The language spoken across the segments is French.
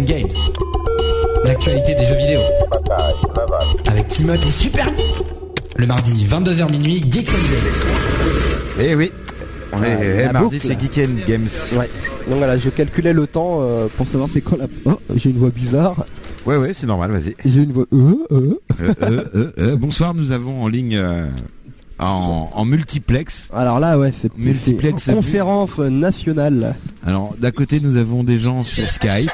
Games. L'actualité des jeux vidéo. Avec Timothée et Super Geek. Le mardi 22h minuit, Geeks and Games. Eh oui, on est mardi, c'est Geek and Games. Ouais. Donc voilà, je calculais le temps pour savoir c'est quand la... Oh, j'ai une voix bizarre. Ouais, c'est normal, vas-y. J'ai une voix... Bonsoir, nous avons en ligne... En multiplex. Alors là, ouais, c'est multiplex conférence nationale. Alors d'un côté, nous avons des gens sur Skype.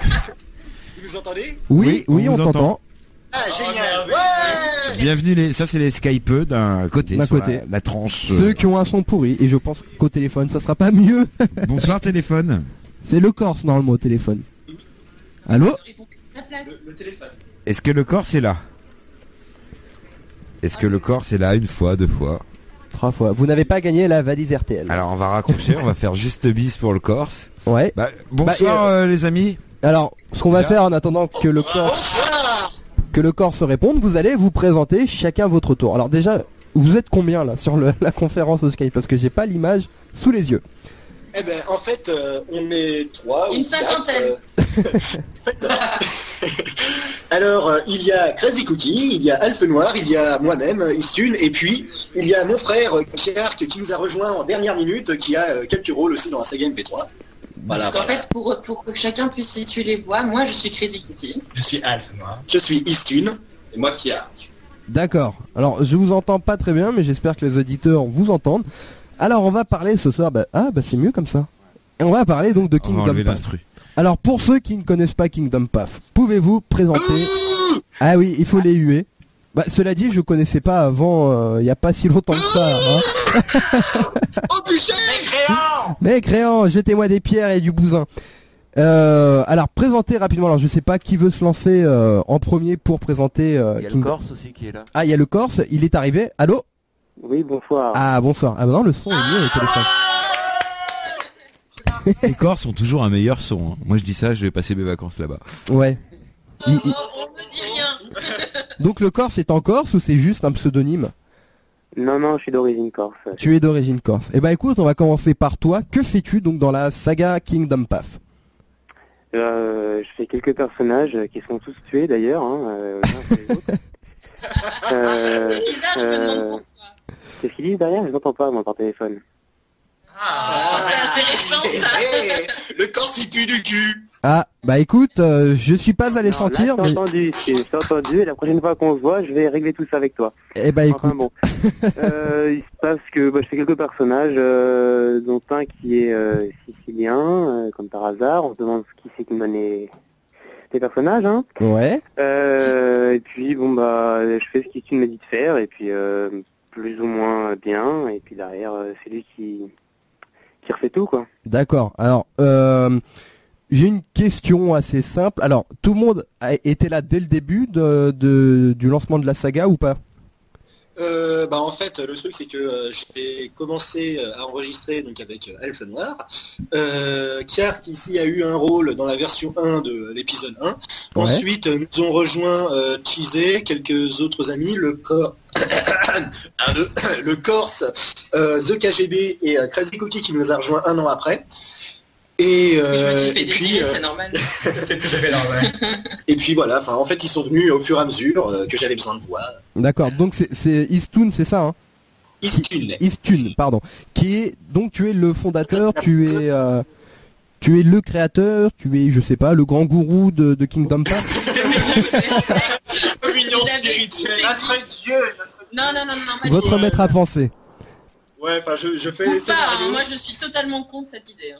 Vous nous entendez ? Oui, on t'entend. Ah, génial. Ouais. Bienvenue, ça c'est les Skypeux d'un côté. La tranche. Ceux qui ont un son pourri, et je pense qu'au téléphone, ça sera pas mieux. Bonsoir téléphone. C'est le Corse normalement au téléphone. Allô ? Le téléphone. Est-ce que le Corse est là ? Est-ce que le Corse est là une fois, deux fois ? 3 fois. Vous n'avez pas gagné la valise RTL. Alors on va raccrocher, on va faire juste bis pour le Corse. Ouais. Bonsoir les amis. Alors, ce qu'on va faire en attendant que le Corse réponde, vous allez vous présenter chacun votre tour. Alors déjà, vous êtes combien là sur la conférence Skype ? Parce que j'ai pas l'image sous les yeux. Eh ben, en fait, on est 3 Une cinquantaine. Alors, il y a Crazy Cookie, il y a Alphe Noir, il y a moi-même, Istune, et puis il y a mon frère Kiark qui nous a rejoint en dernière minute, qui a quelques rôles aussi dans la saga MP3. Voilà. En fait, pour que chacun puisse situer les voix, moi je suis Crazy Cookie. Je suis Alphe Noir. Je suis Istune. Et moi Kiark. D'accord. Alors, je vous entends pas très bien, mais j'espère que les auditeurs vous entendent. Alors, on va parler ce soir... c'est mieux comme ça. Et on va parler donc de Kingdom Path. Alors, pour ceux qui ne connaissent pas Kingdom Path, pouvez-vous présenter... Ah oui, il faut les huer. Cela dit, je connaissais pas avant, il n'y a pas si longtemps que ça. Hein. Oh bûcher ! Mécréant, jetez-moi des pierres et du bousin. Alors, présentez rapidement. Alors, je sais pas qui veut se lancer en premier pour présenter... il y a le Corse aussi qui est là. Ah, il y a le Corse, il est arrivé. Allô ? Oui, bonsoir. Ah, bonsoir. Ah, non, le son est mieux au téléphone. Les Corses ont toujours un meilleur son. Hein. Moi, je dis ça, je vais passer mes vacances là-bas. Ouais. On ne dit rien. Donc, le Corse est en Corse ou c'est juste un pseudonyme ? Non, je suis d'origine corse. Tu es d'origine corse. Eh ben, écoute, on va commencer par toi. Que fais-tu donc dans la saga Kingdom Path ? Je fais quelques personnages qui sont tous tués d'ailleurs. Qu'est-ce qu'ils disent derrière ? Je n'entends pas moi par téléphone. C'est intéressant ça. Le Corse il pue du cul. Ah, écoute, je suis pas allé sentir, mais... J'ai entendu, et la prochaine fois qu'on se voit, je vais régler tout ça avec toi. Eh ben, écoute. Enfin bon. Il se passe que je fais quelques personnages, dont un qui est sicilien, comme par hasard. On se demande qui c'est qui me donne les personnages, hein. Ouais. Et puis, je fais ce qu'il m'a dit de faire, et puis, plus ou moins bien, et puis derrière, c'est lui qui refait tout, quoi. D'accord. Alors, j'ai une question assez simple. Alors, tout le monde était là dès le début du lancement de la saga ou pas ? En fait, le truc c'est que j'ai commencé à enregistrer donc avec Alphe Noir. Kiark ici a eu un rôle dans la version 1 de l'épisode 1. Ouais. Ensuite, nous ont rejoint Chizé, quelques autres amis, le Corse, The KGB et Crazy Cookie qui nous a rejoint un an après. Et puis, c'est normal. Et puis voilà, en fait ils sont venus au fur et à mesure que j'avais besoin de voix. D'accord, donc c'est Istune, c'est ça, hein ? Istune, pardon. Qui est donc tu es le fondateur, tu es le créateur, tu es je sais pas le grand gourou de Kingdom Path. Communion spirituelle. Notre Dieu. Non. Votre maître à penser. Ouais, je fais les scénarios. Moi je suis totalement contre cette idée. Hein.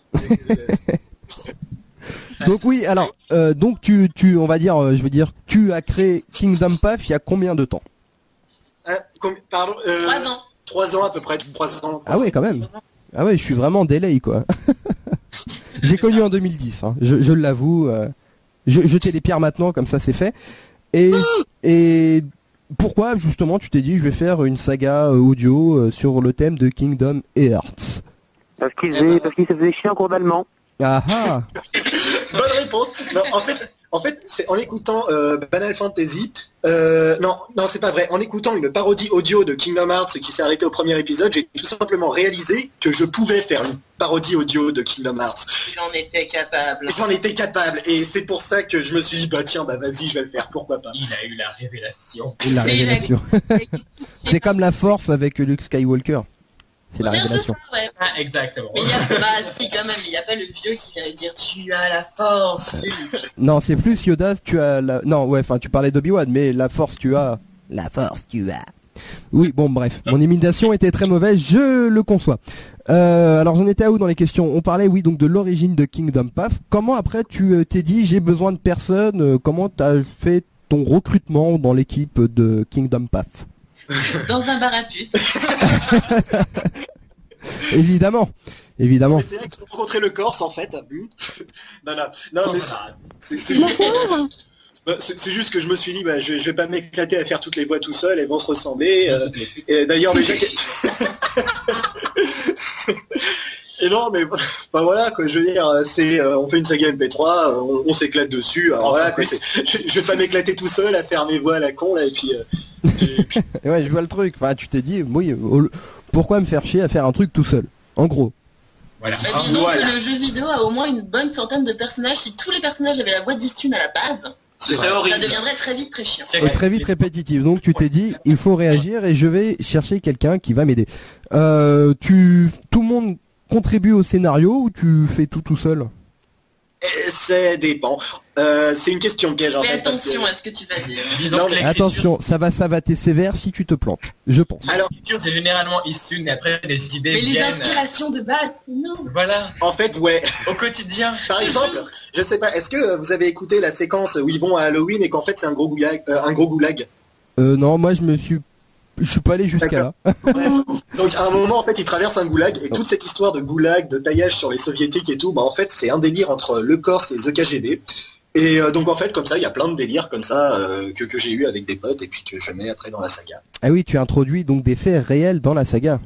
Donc oui, alors donc tu on va dire tu as créé Kingdom Path il y a combien de temps ? Pardon. 3 ans. 3 ans à peu près, 3 ans. Ah ouais, quand même. Ah ouais, je suis vraiment délai quoi. J'ai connu en 2010, hein. Je l'avoue. Jeter des pierres maintenant, comme ça c'est fait. Et pourquoi justement tu t'es dit je vais faire une saga audio sur le thème de Kingdom Hearts ? Parce qu'il se faisait chier en cours d'allemand. Ah ah. Bonne réponse. Non, En fait, c'est en écoutant Banal Fantasy. Non, c'est pas vrai. En écoutant une parodie audio de Kingdom Hearts qui s'est arrêtée au premier épisode, j'ai tout simplement réalisé que je pouvais faire une parodie audio de Kingdom Hearts. J'en étais capable. J'en étais capable, et c'est pour ça que je me suis dit, tiens, vas-y, je vais le faire, pourquoi pas. Il a eu la révélation. La révélation. C'est comme la Force avec Luke Skywalker. C'est la révélation. Ouais. Ah, exactement. Mais si, quand même, il n'y a pas le vieux qui vient lui dire tu as la force. Non, c'est plus Yoda, tu as la... Non, ouais, enfin, tu parlais d'Obi-Wan, mais la Force, tu as... La Force, tu as... Oui, bon, bref, mon imitation était très mauvaise, je le conçois. Alors, j'en étais à où dans les questions? On parlait, oui, donc de l'origine de Kingdom Path. Comment, après, tu t'es dit, j'ai besoin de personnes, comment t'as fait ton recrutement dans l'équipe de Kingdom Path? Dans un bar à pute. Évidemment. C'est là que j'ai rencontré le Corse, en fait. Non, mais c'est juste que je me suis dit, je vais pas m'éclater à faire toutes les voix tout seul, elles vont se ressembler. Et d'ailleurs, déjà... Et non, mais voilà, quoi, je veux dire, on fait une saga MP3, on s'éclate dessus, alors voilà, quoi, je vais pas m'éclater tout seul à faire mes voix à la con, là, et puis... Ouais, je vois le truc, enfin, tu t'es dit, oui, pourquoi me faire chier à faire un truc tout seul? En gros. Voilà. Disons que le jeu vidéo a au moins une bonne centaine de personnages. Si tous les personnages avaient la voix d'Istune à la base, c'est horrible. Ça deviendrait très vite très chiant. Et très vite répétitif. Donc tu t'es dit, il faut réagir et je vais chercher quelqu'un qui va m'aider. Tout le monde contribue au scénario ou tu fais tout seul? Ça dépend. C'est une question piège en Fais fait. attention à ce que tu vas dire. Non, mais attention, ça va t'es sévère si tu te plantes, je pense. Alors, l'écriture, c'est généralement Istune et après les idées Mais les viennent. inspirations de base, non. Voilà. En fait, ouais. Au quotidien. Par exemple, je sais pas, est-ce que vous avez écouté la séquence où ils vont à Halloween et qu'en fait c'est un gros goulag? Non, moi je suis pas allé jusqu'à là. Donc à un moment en fait ils traversent un goulag et toute cette histoire de goulag, de taillage sur les soviétiques et tout, en fait c'est un délire entre le Corse et The KGB. Et donc en fait comme ça il y a plein de délires comme ça que j'ai eu avec des potes et puis que je mets après dans la saga. Ah oui, tu introduis donc des faits réels dans la saga.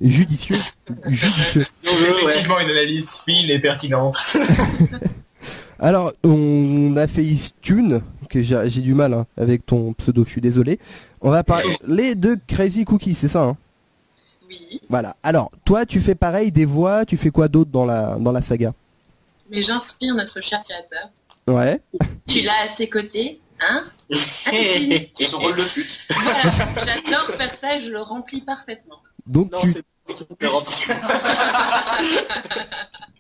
Judicieux. Effectivement une analyse fine et pertinente. Alors, on a fait Istune, que j'ai du mal avec ton pseudo, je suis désolé. On va parler de Crazy Cookie, c'est ça Oui. Voilà. Alors, toi, tu fais pareil, des voix, tu fais quoi d'autre dans la saga? Mais j'inspire notre cher créateur. Ouais. Tu l'as à ses côtés, hein? Et son rôle de pute. Voilà, j'adore faire ça et je le remplis parfaitement. Donc Non, c'est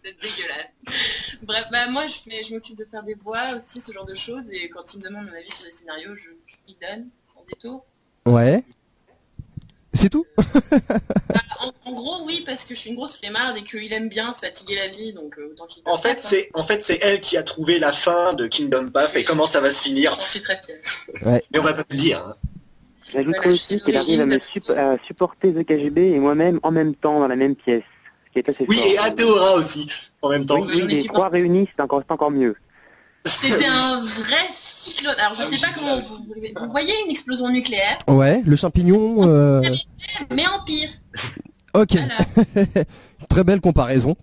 C'est dégueulasse. Bref, moi je m'occupe de faire des voix aussi, ce genre de choses, et quand il me demande mon avis sur les scénarios, je lui donne sans détour. Ouais. C'est tout? En gros, oui, parce que je suis une grosse flemmarde et qu'il aime bien se fatiguer la vie, donc autant qu'il... En fait, c'est elle qui a trouvé la fin de Kingdom Path et comment ça va se finir. J'en suis très fière. Ouais. Mais on va pas le dire. Hein. J'ajouterais aussi qu'elle arrive à supporter The KGB et moi-même en même temps dans la même pièce. Ce qui est assez Oui, fort. et Athéora aussi, en même temps. Oui, les trois réunis, c'est encore mieux. C'était un vrai cyclone. Alors je sais pas comment vous voyez une explosion nucléaire, Ouais, le champignon... mais en pire. Ok. Voilà. Très belle comparaison.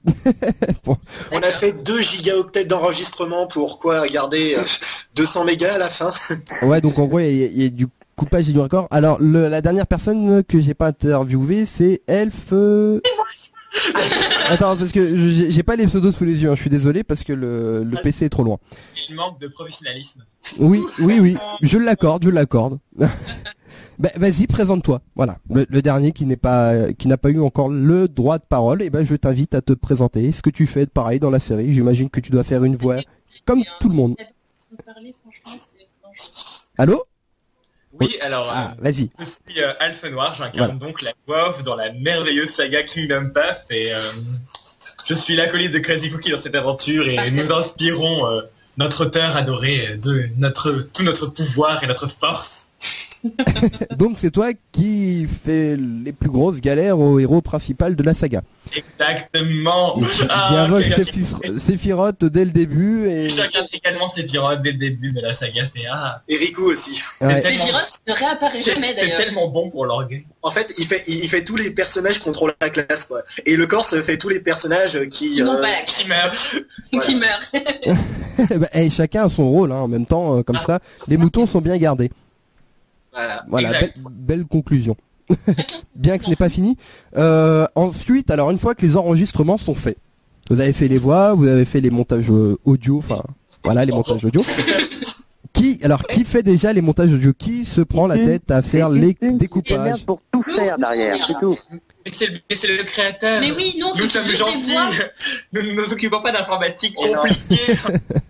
Bon. On a fait 2 gigaoctets d'enregistrement pour garder 200 mégas à la fin. Ouais, donc en gros, il y a du coupage et du record. Alors, la dernière personne que j'ai pas interviewée, c'est Elf... Attends, parce que j'ai pas les pseudos sous les yeux, je suis désolé, parce que le PC est trop loin. Il manque de professionnalisme. Oui, je l'accorde. Bah, vas-y, présente-toi. Voilà, le dernier qui n'a pas eu encore le droit de parole, et ben je t'invite à te présenter. Ce que tu fais de pareil dans la série, j'imagine que tu dois faire une voix comme tout le monde. Allô? Oui, alors, vas-y. je suis Alphe Noir, j'incarne donc la voix off dans la merveilleuse saga Kingdom Path, et je suis l'acolyte de Crazy Cookie dans cette aventure, et nous inspirons notre auteur adoré de tout notre pouvoir et notre force. Donc c'est toi qui fais les plus grosses galères au héros principal de la saga. Exactement. Qui invoque Sephiroth dès le début et... J'incarne également Sephiroth dès le début de la saga, Et Riku aussi. Ouais. Sephiroth ne réapparaît jamais c'est d'ailleurs. tellement bon pour l'orgueil. En fait, il fait tous les personnages contre la classe, quoi. Et le Corse fait tous les personnages qui... Qui n'ont pas la Qui meurt. qui meurt. Chacun a son rôle, hein, en même temps, comme ça, les moutons sont bien gardés. Voilà, belle conclusion. Bien que ce n'est pas fini. Ensuite, alors une fois que les enregistrements sont faits, vous avez fait les voix, vous avez fait les montages audio, enfin voilà les montages audio. Qui fait déjà les montages audio? Qui se prend la tête à faire les découpages? Pour tout faire derrière, c'est tout. Mais c'est le créateur. Mais oui, non, nous sommes gentils. Nous ne nous occupons pas d'informatique compliquée.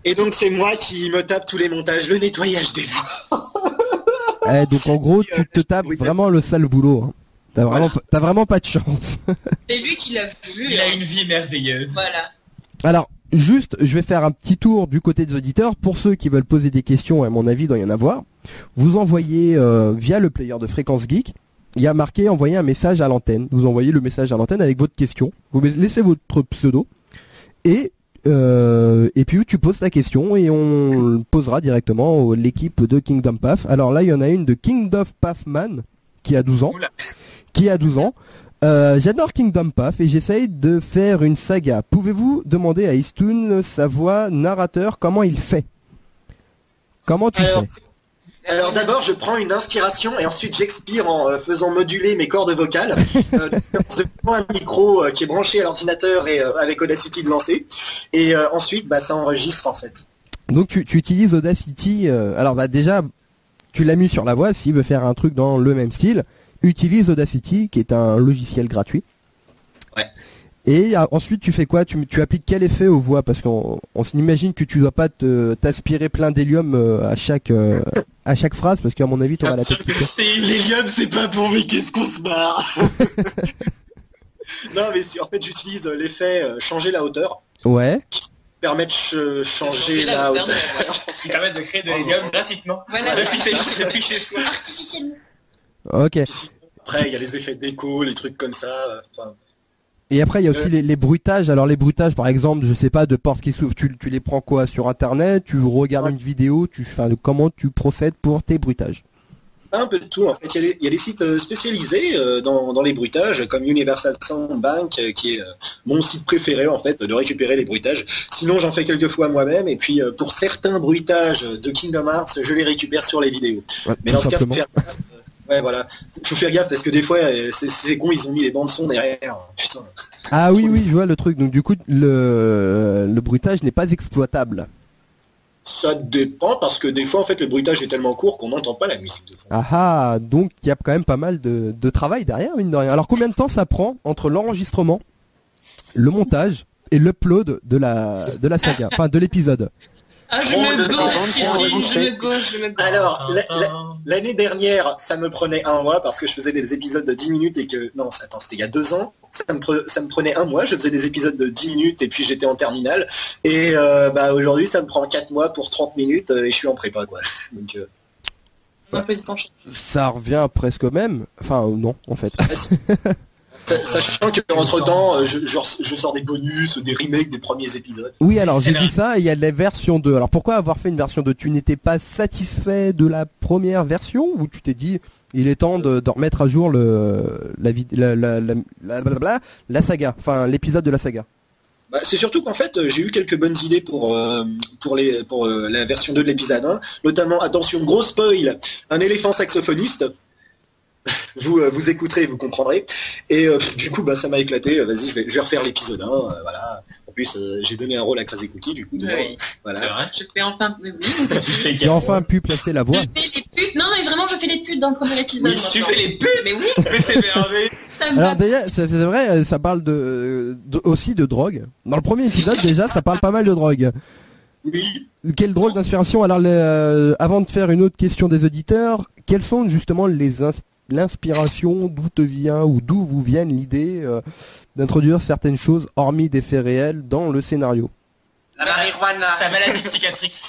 Et donc c'est moi qui me tape tous les montages, le nettoyage des voix. Donc en gros, tu te tapes vraiment le sale boulot. Hein. T'as vraiment pas de chance. C'est lui qui l'a voulu. Il a une vie merveilleuse. Voilà. Alors, juste, je vais faire un petit tour du côté des auditeurs. Pour ceux qui veulent poser des questions, à mon avis, il doit y en avoir. Vous envoyez via le player de Fréquence Geek. Il y a marqué envoyer un message à l'antenne. Vous envoyez le message à l'antenne avec votre question. Vous laissez votre pseudo. Et puis tu poses ta question et on le posera directement à l'équipe de Kingdom Path. Alors là, il y en a une de Kingdom Pathman qui a 12 ans. J'adore Kingdom Path et j'essaye de faire une saga. Pouvez-vous demander à Eastun, sa voix narrateur, comment il fait? Comment tu fais? Alors d'abord, je prends une inspiration et ensuite j'expire en faisant moduler mes cordes vocales. Je prends un micro qui est branché à l'ordinateur et avec Audacity de lancer. Et ensuite, ça enregistre en fait. Donc tu utilises Audacity. Alors déjà, tu l'as mis sur la voix. S'il veut faire un truc dans le même style, utilise Audacity, qui est un logiciel gratuit. Ouais. Et ensuite, tu fais quoi? Tu appliques quel effet aux voix? Parce qu'on s'imagine que tu dois pas t'aspirer plein d'hélium à chaque phrase, parce qu'à mon avis, tu auras la tête. L'hélium, c'est pas pour mais qu'est-ce qu'on se barre. Non, mais en fait, j'utilise l'effet changer la hauteur. Ouais. Qui permet de changer la hauteur. Qui permet de créer de l'hélium gratuitement. Voilà. Depuis chez soi. Ok. Après, il y a les effets d'écho, les trucs comme ça. Et après, il y a aussi les bruitages. Alors les bruitages, par exemple, je sais pas, de portes qui s'ouvrent, tu les prends quoi sur Internet? Tu regardes une vidéo? Comment tu procèdes pour tes bruitages? Un peu de tout. En fait, il y a des sites spécialisés dans les bruitages, comme Universal Sound Bank, qui est mon site préféré en fait, de récupérer les bruitages. Sinon, j'en fais quelques fois moi-même. Et puis, pour certains bruitages de Kingdom Hearts, je les récupère sur les vidéos. Ouais, mais dans ce cas, ouais, voilà. Faut faire gaffe parce que des fois, c'est con, ils ont mis les bandes son derrière. Putain. Ah oui, je vois le truc. Donc du coup, le bruitage n'est pas exploitable. Ça dépend parce que des fois, en fait, le bruitage est tellement court qu'on n'entend pas la musique de fond. Ah, donc il y a quand même pas mal de travail derrière, mine de rien. Alors combien de temps ça prend entre l'enregistrement, le montage et l'upload de la saga, enfin de l'épisode? Ah, je me gauche. Alors, l'année dernière, ça me prenait un mois parce que je faisais des épisodes de 10 minutes et que... Non, attends, c'était il y a 2 ans. Ça me prenait un mois, je faisais des épisodes de 10 minutes et puis j'étais en terminale. Et aujourd'hui, ça me prend 4 mois pour 30 minutes et je suis en prépa, quoi. Donc, ça revient presque au même. Enfin, non, en fait. Sachant qu'entre temps, je sors des bonus, des remakes des premiers épisodes. Oui, alors j'ai vu ça, et il y a la version 2. Alors pourquoi avoir fait une version 2? Tu n'étais pas satisfait de la première version, ou tu t'es dit il est temps de remettre à jour la saga, enfin l'épisode de la saga? C'est surtout qu'en fait j'ai eu quelques bonnes idées pour la version 2 de l'épisode 1, notamment, attention, gros spoil, un éléphant saxophoniste. Vous écouterez, vous comprendrez. Et du coup, ça m'a éclaté. Vas-y, je vais refaire l'épisode 1. Voilà. En plus, j'ai donné un rôle à Crazy Cookie, du coup. Voilà. Je fais enfin. J'ai enfin pu placer la voix. Je fais les putes. Non, mais vraiment, je fais les putes dans le premier épisode. Oui, tu fais les putes. Mais oui. Mais c'est merveilleux. Alors déjà, c'est vrai, ça parle aussi de drogue. Dans le premier épisode, déjà, ça parle pas mal de drogue. Oui. Quelle drôle d'inspiration. Alors, avant de faire une autre question des auditeurs, quelles sont justement l'inspiration, d'où te vient ou d'où vous viennent l'idée d'introduire certaines choses hormis des faits réels dans le scénario? La marijuana, ta maladie psychiatrique.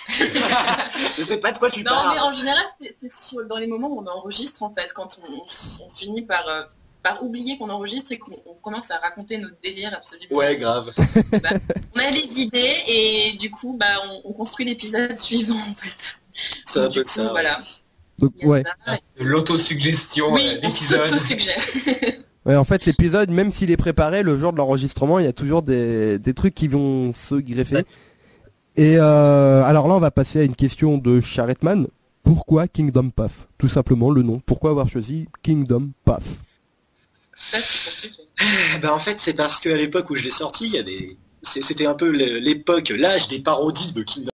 Je sais pas de quoi tu parles. parles. Non, mais en général, c'est dans les moments où on enregistre, en fait, quand on finit par oublier qu'on enregistre et qu'on commence à raconter notre délire absolument. Ouais, grave. On a les idées et du coup, on construit l'épisode suivant, en fait. C'est un peu ça. Voilà. Donc, ouais. L'autosuggestion d'épisode. On s'autosuggère. Ouais, en fait, l'épisode, même s'il est préparé, le jour de l'enregistrement, il y a toujours des trucs qui vont se greffer. Et alors là, on va passer à une question de Charretman. Pourquoi Kingdom Path? Tout simplement le nom. Pourquoi avoir choisi Kingdom Path? En fait, c'est parce qu'à l'époque où je l'ai sorti, c'était un peu l'époque, l'âge des parodies de Kingdom